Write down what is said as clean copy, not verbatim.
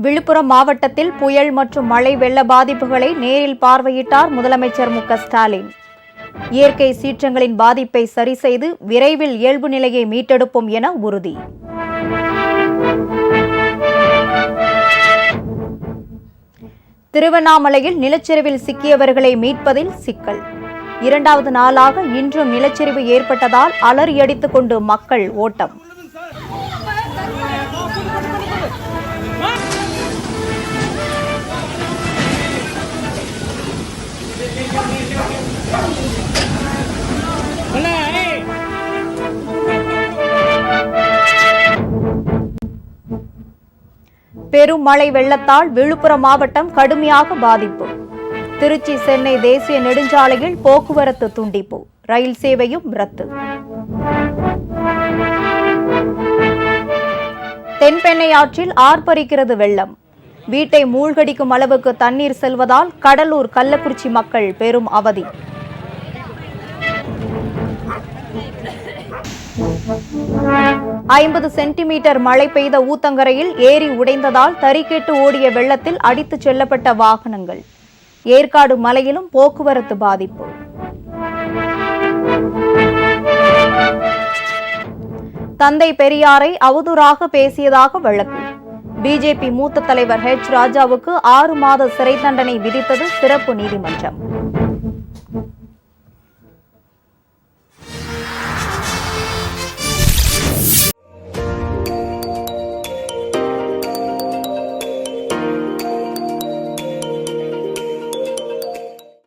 விழுப்புரம் மாவட்டத்தில் புயல் மற்றும் மழை வெள்ள பாதிப்புகளை நேரில் பார்வையிட்டார் முதலமைச்சர் மு க ஸ்டாலின். இயற்கை சீற்றங்களின் பாதிப்பை சரி செய்து விரைவில் இயல்பு நிலையை மீட்டெடுப்போம் என உறுதி. திருவண்ணாமலையில் நிலச்சரிவில் சிக்கியவர்களை மீட்பதில் சிக்கல். 2வது நாளாக இன்றும் நிலச்சரிவு ஏற்பட்டதால் அலறியடித்துக் கொண்டு மக்கள் ஓட்டம். பெரும் மழை வெள்ளத்தால் விழுப்புரம் மாவட்டம் கடுமையாக பாதிப்பு. திருச்சி சென்னை தேசிய நெடுஞ்சாலையில் போக்குவரத்து துண்டிப்பு, ரயில் சேவையும் ரத்து. தென்பெண்ணை ஆற்றில் ஆர்ப்பரிக்கிறது வெள்ளம். வீட்டை மூழ்கடிக்கும் அளவுக்கு தண்ணீர் செல்வதால் கடலூர் கள்ளக்குறிச்சி மக்கள் பெரும் அவதி. ஐம்பது சென்டிமீட்டர் மழை பெய்த ஊத்தங்கரையில் ஏரி உடைந்ததால் தறிகெட்டு ஓடிய வெள்ளத்தில் அடித்துச் செல்லப்பட்ட வாகனங்கள். ஏற்காடு மலையிலும் போக்குவரத்து பாதிப்பு. தந்தை பெரியாரை அவதூறாக பேசியதாக வழக்கு. பிஜேபி மூத்த தலைவர் ராஜாவுக்கு 6 மாத சிறை தண்டனை விதித்தது சிறப்பு நீதிமன்றம்.